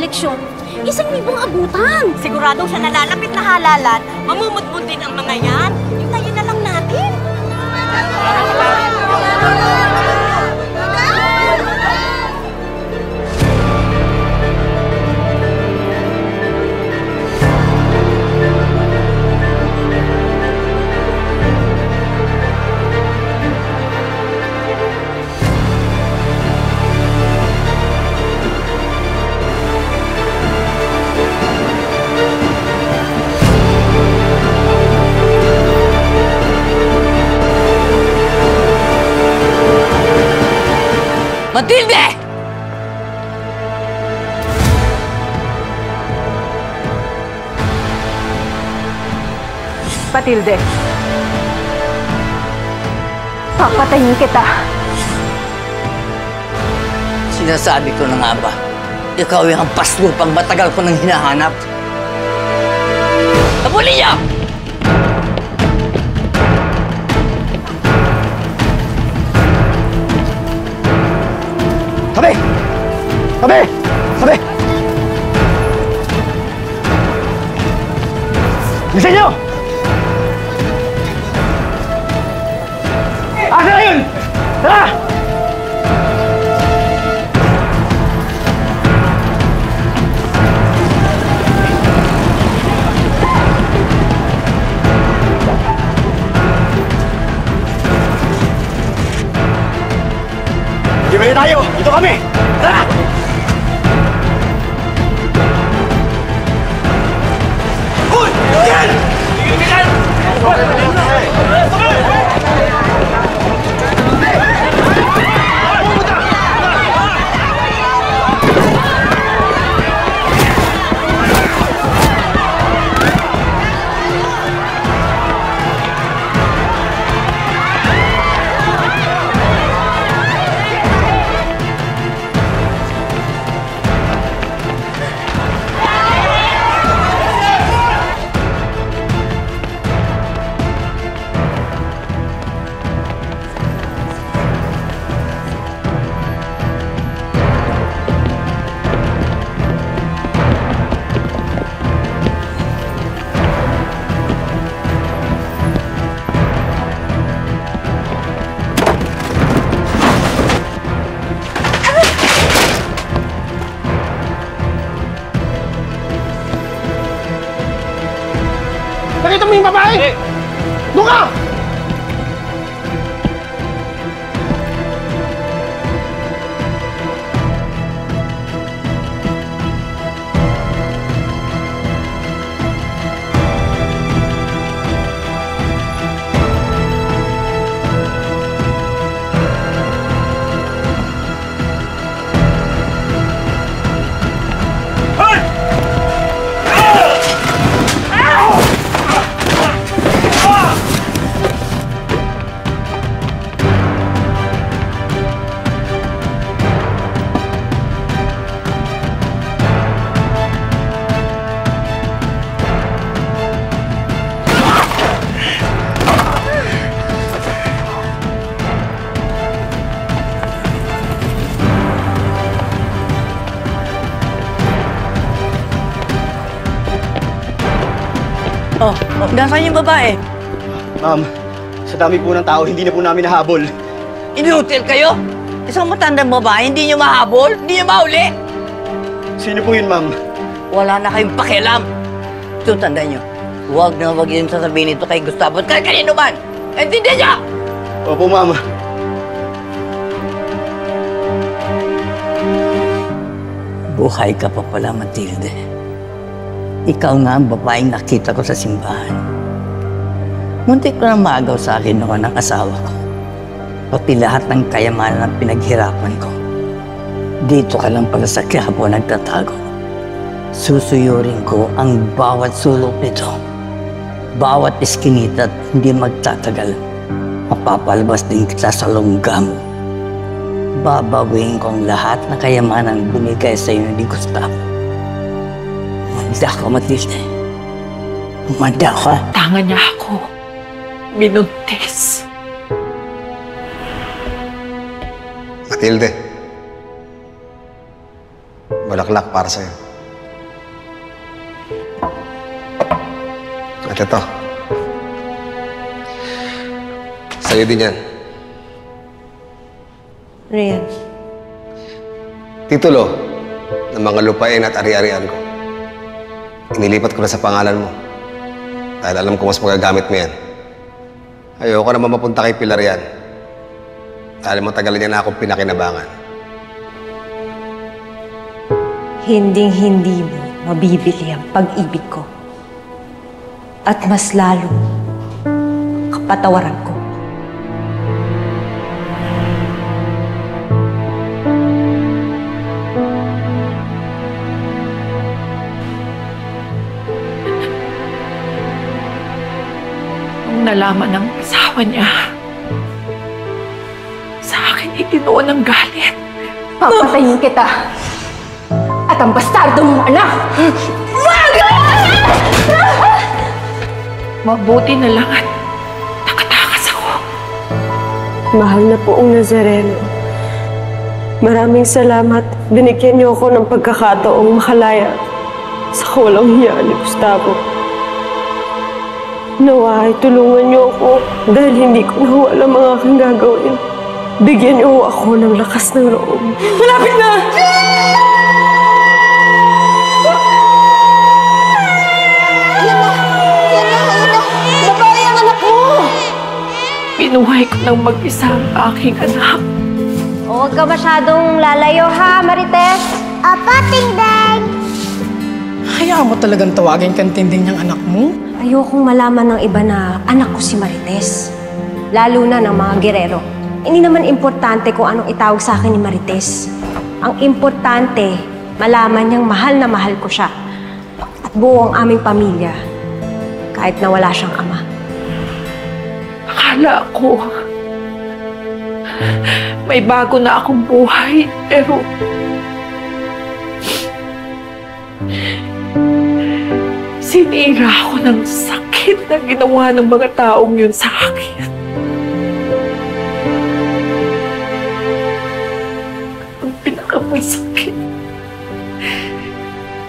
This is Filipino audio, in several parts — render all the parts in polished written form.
koleksyon. 1,000 abutan. Siguradong sa nalalapit na halalan, mamumudmud din ang mga yan. Hintayin na lang natin. Matilde! Matilde. Papatayin kita. Sinasabi ko na nga ba, ikaw yung paslupang matagal ko nang hinahanap. Habulin niyo! Sabi! Sabi! Sabi! Bilisan niyo! Asa na yun? Tara! Gimana tayo? Ito kami! Tara! Uy! Yan! Yan! Nakita mo yung babae? Doon ka! Oh, nasaan yung babae? Ma'am, sa dami po ng tao, hindi na po namin nahabol. Inutil kayo? Isang matandang babae, hindi nyo mahabol? Hindi nyo mahuli? Sino po yun, ma'am? Wala na kayong pakialam. Ito, tandaan nyo. Huwag na huwag yung sasabihin ito kay Gustavo at kay kanino man. Intindihan nyo? Opo, ma'am. Buhay ka pa pala, Matilde. Ikaw nga ang babaeng nakita ko sa simbahan. Muntik ko na maagaw sa akin noon ang asawa ko. Pati lahat ng kayamanan na pinaghirapan ko. Dito ka lang pala sa Quiapo nagtatago. Susuyurin ko ang bawat sulok nito. Bawat iskinita at hindi magtatagal. Mapapalabas din kita sa lungga mo. Babawiin ko ang lahat ng kayamanan binigay sa iyo ni Gustavo. Manda ka, Matilde. Manda ka. Tangan niya ako. Binuntis. Matilde, bulaklak para sa'yo. At ito. Sa'yo din yan. Rian. Titulo ng mga lupain at ari-arian ko. Inilipat ko na sa pangalan mo. Dahil alam ko mas magagamit mo yan. Ayoko naman mapunta kay Pilar yan. Dahil matagal niya na akong pinakinabangan. Hinding-hindi mo mabibili ang pag-ibig ko. At mas lalo, kapatawaran ko. Nung nalaman ng asawa niya, sa akin itinuon ng galit. Papatayin kita. At ang bastardo mong anak! Mabuti na lang at nakatakas ako. Mahal na poong Nazareno, maraming salamat. Binigyan niyo ako ng pagkakataong makalaya sa kawalang hiya ni Gustavo. Nawa ay tulungan niyo ako dahil hindi ko na alam ang aking gagawin. Bigyan niyo ako ng lakas ng loob. Malapit na! Babae ang anak ko! Pinuhay ko ng mag-isa ang aking anak. Huwag ka masyadong lalayo ha, Marites. Apa, Tindeng! Hayaan mo talagang tawagin kang Tinding ng anak mo? Ayokong malaman ng iba na anak ko si Marites. Lalo na ng mga gerero. Hindi naman importante kung anong itawag sa akin ni Marites. Ang importante, malaman niyang mahal na mahal ko siya. At buo ang aming pamilya, kahit na wala siyang ama. Akala ko, may bago na akong buhay, pero sinira ako ng sakit na ginawa ng mga taong yun sa akin. Ang pinakamasakit,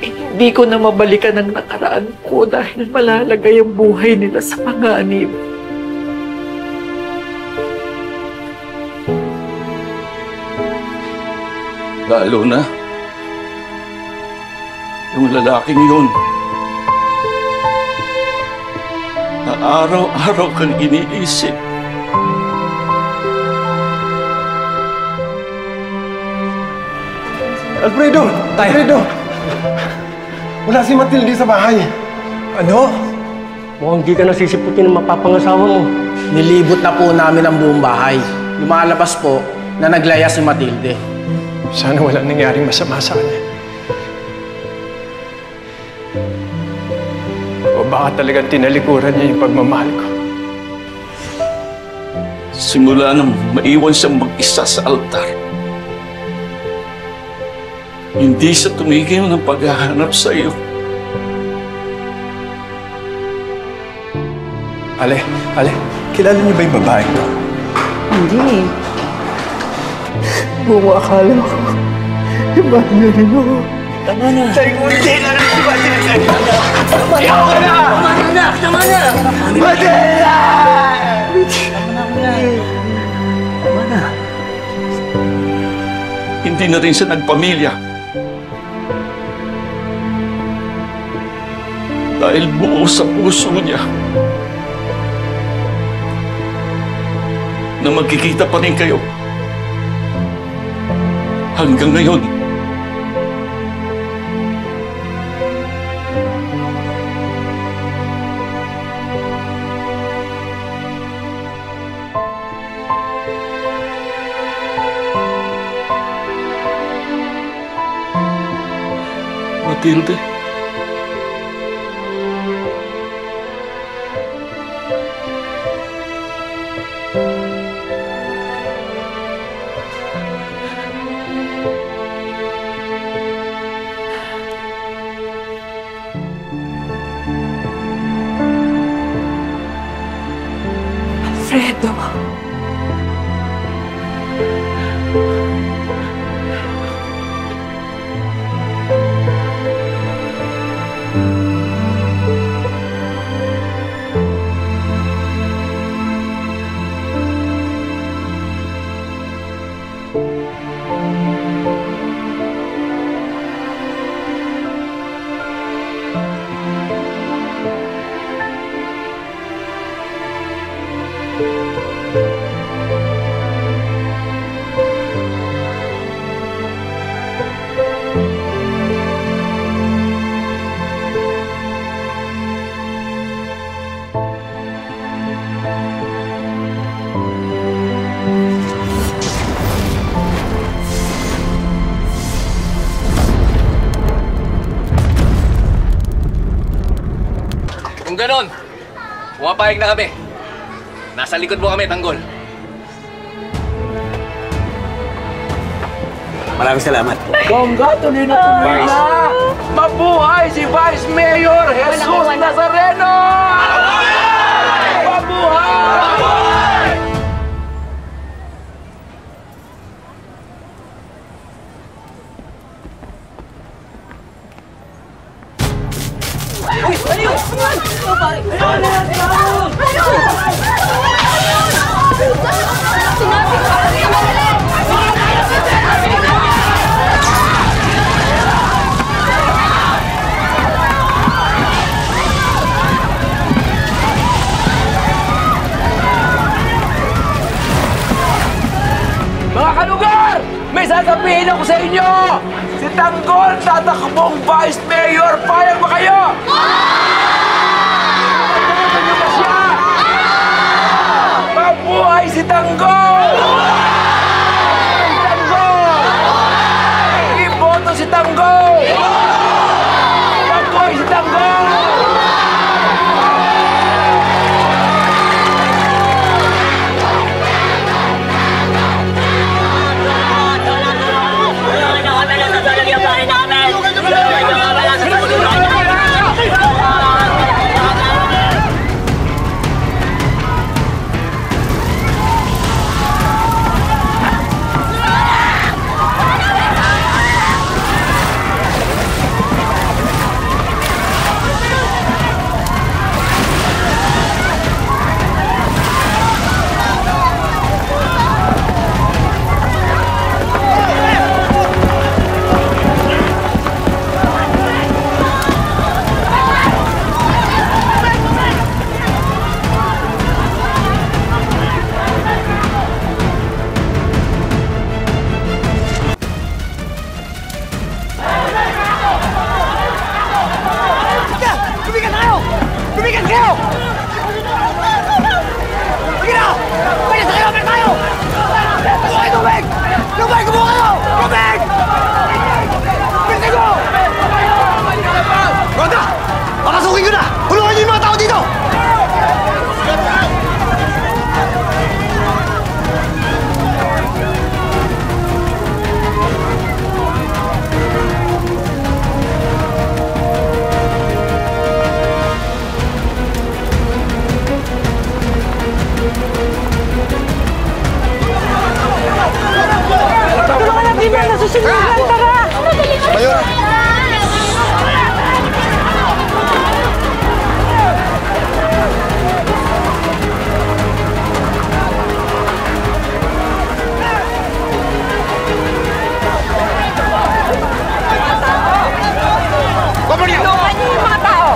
hindi ko na mabalikan ang nakaraan ko dahil malalagay ang buhay nila sa panganib. Lalo na yung lalaking yun na araw-araw kang iniisip. Alfredo! Alfredo! Wala si Matilde sa bahay. Ano? Mukhang di ka nasisiputin ng mapapangasawa mo. Nilibot na po namin ang buong bahay. Lumalabas po na naglaya si Matilde. Sana wala nangyaring masama sa kanya. O baka talagang tinalikuran niya yung pagmamahal ko. Simula nang maiwan siyang mag-isa sa altar, hindi siya tumigil ng paghahanap sa iyo. Ale, kilala niyo ba yung babae ko? Hindi. Buong akala ko, ibang niya rin ako. Tama na. Sa'yo ko hindi na rin si Matilde! Ayaw ka na! Tama na, anak! Tama na! Matilde! Tama na. Hindi na rin siya nagpamilya. Dahil buo sa puso niya na magkikita pa rin kayo hanggang ngayon. Matilde. Alfredo. Kung ganon, pumapayag na kami. Nasa likod mo kami, Tanggol. Maraming salamat. Bongga, tuloy na tuloy na! Mabuhay si Vice Mayor Jesus Nazareno! Mabuhay! Mga kalugar! May sasabihin ako sa inyo! Si Tanggol tatakbong Vice Mayor! Payag ba kayo? Pagkakutan niyo ba siya? Mabuhay si Tanggol! Si Tanggol! Iboto si Tanggol! Mabuhay si Tanggol! Papasukin ko na! Tulungan niyo yung mga tao dito! Tulungan natin na nasusunod! Tara! Mayor! Tulungan niyo yung mga tao!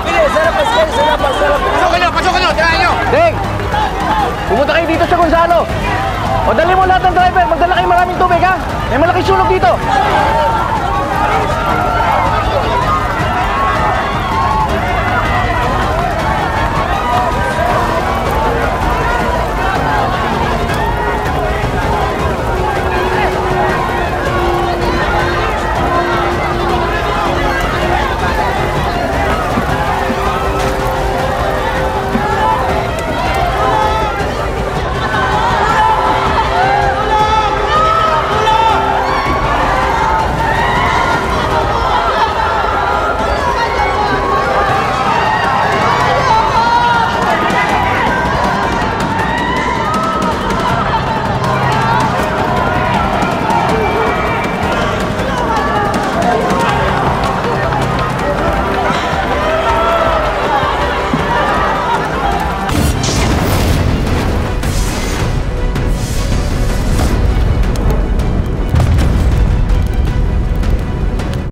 Bilis! Sarapas kayo! Sarapas! Pasok nyo! Tirahan nyo! Deng! Pumunta kayo dito sa Gonzalo! O dali mo lahat ng driver! Magdala kayo maraming tubig, ha? May malaking sunog dito!